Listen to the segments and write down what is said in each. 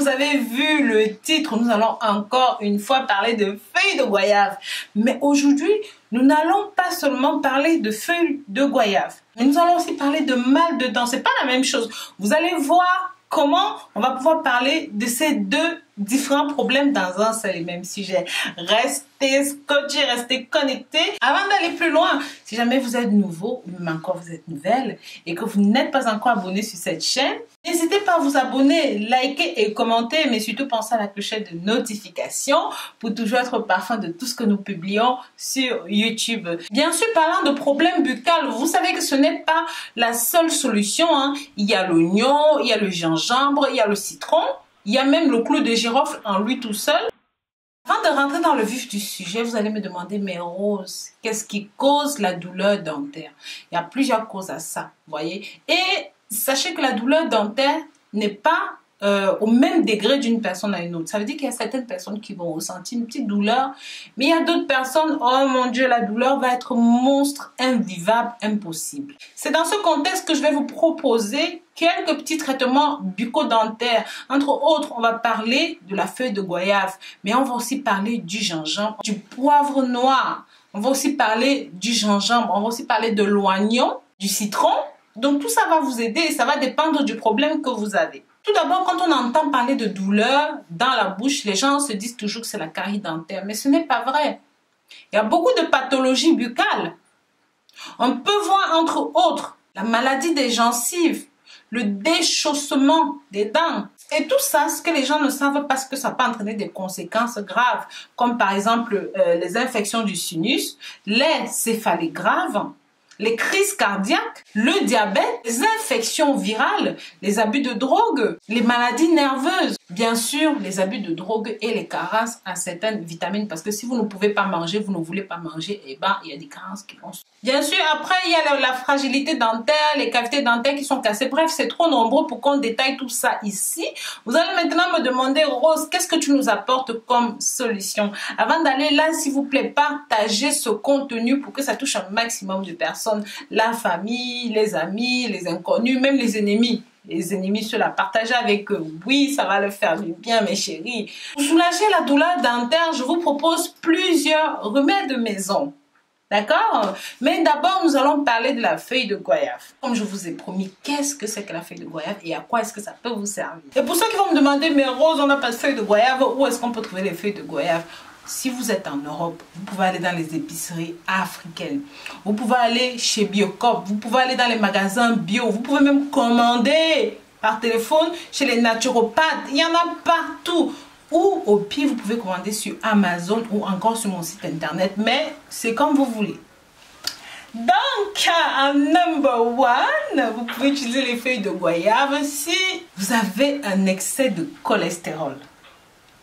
vous avez vu le titre, nous allons encore une fois parler de feuilles de goyave. Mais aujourd'hui, nous n'allons pas seulement parler de feuilles de goyave, mais nous allons aussi parler de mal de dents. C'est pas la même chose. Vous allez voir comment on va pouvoir parler de ces deux différents problèmes dans un seul et même sujet. Restez scotchés, restez connectés. Avant d'aller plus loin, si jamais vous êtes nouveau ou même encore vous êtes nouvelle et que vous n'êtes pas encore abonné sur cette chaîne, n'hésitez pas à vous abonner, liker et commenter, mais surtout pensez à la clochette de notification pour toujours être au parfum de tout ce que nous publions sur YouTube. Bien sûr, parlant de problèmes buccales, vous savez que ce n'est pas la seule solution, hein. Il y a l'oignon, il y a le gingembre, il y a le citron, il y a même le clou de girofle en lui tout seul. Avant de rentrer dans le vif du sujet, vous allez me demander, mais Rose, qu'est-ce qui cause la douleur dentaire? Il y a plusieurs causes à ça, vous voyez. Et sachez que la douleur dentaire n'est pas au même degré d'une personne à une autre. Ça veut dire qu'il y a certaines personnes qui vont ressentir une petite douleur, mais il y a d'autres personnes, oh mon Dieu, la douleur va être monstre, invivable, impossible. C'est dans ce contexte que je vais vous proposer quelques petits traitements bucco-dentaires. Entre autres, on va parler de la feuille de goyave, mais on va aussi parler du gingembre, du poivre noir. On va aussi parler du gingembre, on va aussi parler de l'oignon, du citron. Donc tout ça va vous aider et ça va dépendre du problème que vous avez. Tout d'abord, quand on entend parler de douleur dans la bouche, les gens se disent toujours que c'est la carie dentaire, mais ce n'est pas vrai. Il y a beaucoup de pathologies buccales. On peut voir entre autres la maladie des gencives, le déchaussement des dents. Et tout ça, ce que les gens ne savent pas, c'est que ça peut entraîner des conséquences graves, comme par exemple les infections du sinus, les céphalées graves, les crises cardiaques, le diabète, les infections virales, les abus de drogue, les maladies nerveuses, bien sûr les abus de drogue et les carences à certaines vitamines, parce que si vous ne pouvez pas manger, vous ne voulez pas manger, et ben il y a des carences qui vont. Bien sûr, après il y a la fragilité dentaire, les cavités dentaires qui sont cassées, bref c'est trop nombreux pour qu'on détaille tout ça ici. Vous allez maintenant me demander, Rose, qu'est-ce que tu nous apportes comme solution? Avant d'aller là, s'il vous plaît, partagez ce contenu pour que ça touche un maximum de personnes. La famille, les amis, les inconnus, même les ennemis. Les ennemis, ceux-là, partagez avec eux. Oui, ça va le faire du bien, mes chéris. Pour soulager la douleur dentaire, je vous propose plusieurs remèdes de maison. D'accord? Mais d'abord, nous allons parler de la feuille de goyave. Comme je vous ai promis, qu'est-ce que c'est que la feuille de goyave et à quoi est-ce que ça peut vous servir? Et pour ceux qui vont me demander, mais Rose, on n'a pas de feuille de goyave, où est-ce qu'on peut trouver les feuilles de goyave? Si vous êtes en Europe, vous pouvez aller dans les épiceries africaines. Vous pouvez aller chez Biocop. Vous pouvez aller dans les magasins bio. Vous pouvez même commander par téléphone chez les naturopathes. Il y en a partout. Ou au pire, vous pouvez commander sur Amazon ou encore sur mon site internet. Mais c'est comme vous voulez. Donc, en number one, vous pouvez utiliser les feuilles de goyave si vous avez un excès de cholestérol.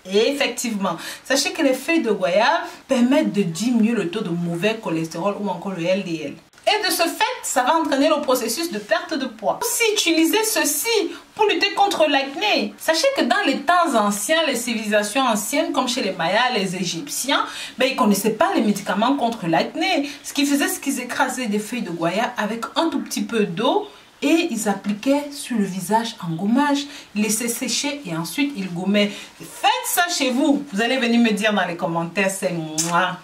Et effectivement, sachez que les feuilles de goyave permettent de diminuer le taux de mauvais cholestérol ou encore le LDL. Et de ce fait, ça va entraîner le processus de perte de poids. Aussi, utilisez ceci pour lutter contre l'acné. Sachez que dans les temps anciens, les civilisations anciennes, comme chez les Mayas, les Égyptiens, ils ne connaissaient pas les médicaments contre l'acné. Ce qu'ils faisaient, c'est qu'ils écrasaient des feuilles de goyave avec un tout petit peu d'eau et ils appliquaient sur le visage en gommage, ils laissaient sécher et ensuite ils gommaient. Faites ça chez vous. Vous allez venir me dire dans les commentaires, c'est moi.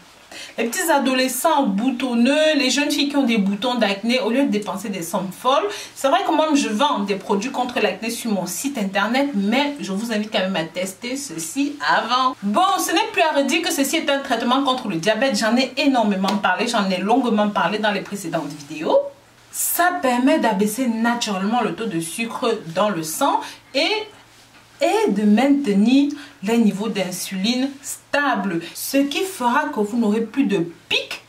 Les petits adolescents boutonneux, les jeunes filles qui ont des boutons d'acné, au lieu de dépenser des sommes folles, c'est vrai que moi je vends des produits contre l'acné sur mon site internet, mais je vous invite quand même à tester ceci avant. Bon, ce n'est plus à redire que ceci est un traitement contre le diabète. J'en ai énormément parlé, j'en ai longuement parlé dans les précédentes vidéos. Ça permet d'abaisser naturellement le taux de sucre dans le sang et de maintenir les niveaux d'insuline stables, ce qui fera que vous n'aurez plus de pic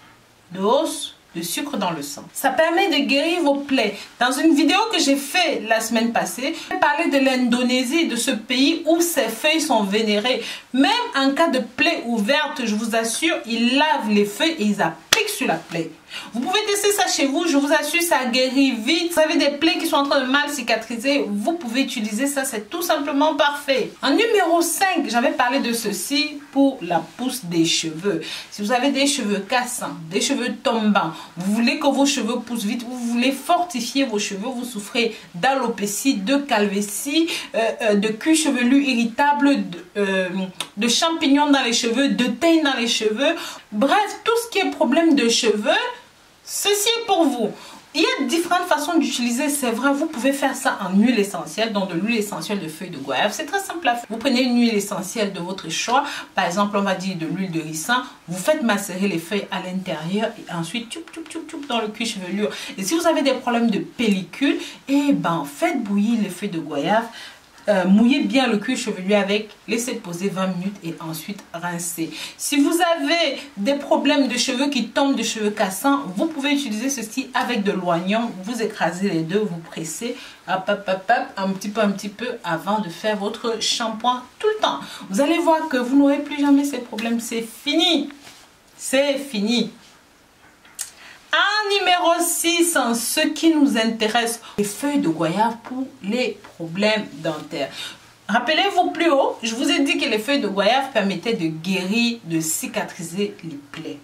de hausse de sucre dans le sang. Ça permet de guérir vos plaies. Dans une vidéo que j'ai fait la semaine passée, j'ai parlé de l'Indonésie, de ce pays où ces feuilles sont vénérées. Même en cas de plaie ouverte, je vous assure, ils lavent les feuilles et ils appliquent sur la plaie. Vous pouvez tester ça chez vous, je vous assure, ça guérit vite. Vous avez des plaies qui sont en train de mal cicatriser, vous pouvez utiliser ça, c'est tout simplement parfait. En numéro 5, j'avais parlé de ceci pour la pousse des cheveux. Si vous avez des cheveux cassants, des cheveux tombants, vous voulez que vos cheveux poussent vite, vous voulez fortifier vos cheveux, vous souffrez d'alopécie, de calvitie, de cuir chevelu irritable, de champignons dans les cheveux, de teigne dans les cheveux, bref, tout ce qui est problème de cheveux, ceci est pour vous. Il y a différentes façons d'utiliser, c'est vrai, vous pouvez faire ça en huile essentielle, donc de l'huile essentielle de feuilles de goyave. C'est très simple à faire. Vous prenez une huile essentielle de votre choix, par exemple, on va dire de l'huile de ricin, vous faites macérer les feuilles à l'intérieur et ensuite, dans le cuir chevelu. Et si vous avez des problèmes de pellicule, eh ben, faites bouillir les feuilles de goyave. Mouillez bien le cuir chevelu avec, laissez poser 20 minutes et ensuite rincez. Si vous avez des problèmes de cheveux qui tombent, de cheveux cassants, vous pouvez utiliser ceci avec de l'oignon. Vous écrasez les deux, vous pressez hop, un petit peu avant de faire votre shampoing tout le temps. Vous allez voir que vous n'aurez plus jamais ces problèmes, c'est fini. C'est fini. En numéro 6, ce qui nous intéresse, les feuilles de goyave pour les problèmes dentaires. Rappelez-vous plus haut, je vous ai dit que les feuilles de goyave permettaient de guérir, de cicatriser les plaies.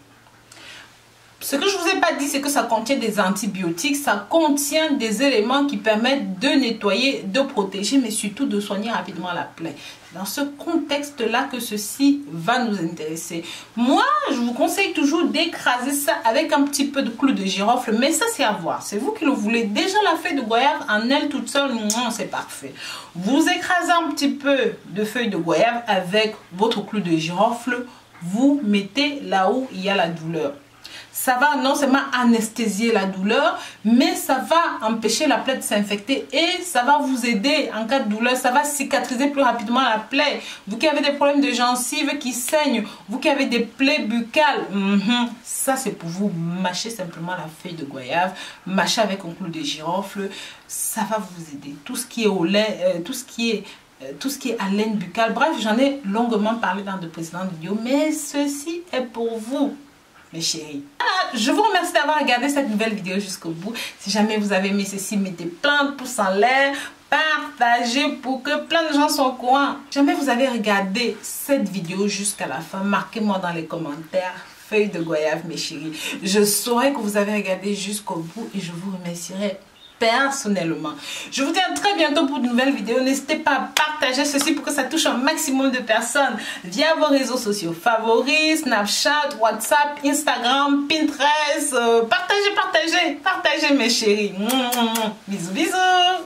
Ce que je ne vous ai pas dit, c'est que ça contient des antibiotiques, ça contient des éléments qui permettent de nettoyer, de protéger, mais surtout de soigner rapidement la plaie. Dans ce contexte-là que ceci va nous intéresser. Moi, je vous conseille toujours d'écraser ça avec un petit peu de clou de girofle, mais ça c'est à voir. C'est vous qui le voulez. Déjà la feuille de goyave en elle toute seule, c'est parfait. Vous écrasez un petit peu de feuille de goyave avec votre clou de girofle, vous mettez là où il y a la douleur. Ça va non seulement anesthésier la douleur, mais ça va empêcher la plaie de s'infecter et ça va vous aider en cas de douleur. Ça va cicatriser plus rapidement la plaie. Vous qui avez des problèmes de gencives qui saignent, vous qui avez des plaies buccales, ça c'est pour vous. Mâchez simplement la feuille de goyave, mâchez avec un clou de girofle, ça va vous aider. Tout ce qui est au lait, tout ce qui est haleine buccale, bref, j'en ai longuement parlé dans de précédentes vidéos, mais ceci est pour vous, mes chéris. Voilà, je vous remercie d'avoir regardé cette nouvelle vidéo jusqu'au bout. Si jamais vous avez aimé ceci, mettez plein de pouces en l'air, partagez pour que plein de gens soient au courant. Si jamais vous avez regardé cette vidéo jusqu'à la fin, marquez-moi dans les commentaires feuille de goyave, mes chéris. Je saurai que vous avez regardé jusqu'au bout et je vous remercierai personnellement. Je vous dis à très bientôt pour de nouvelles vidéos. N'hésitez pas à partager ceci pour que ça touche un maximum de personnes via vos réseaux sociaux favoris, Snapchat, WhatsApp, Instagram, Pinterest. Partagez mes chéris. Bisous, bisous.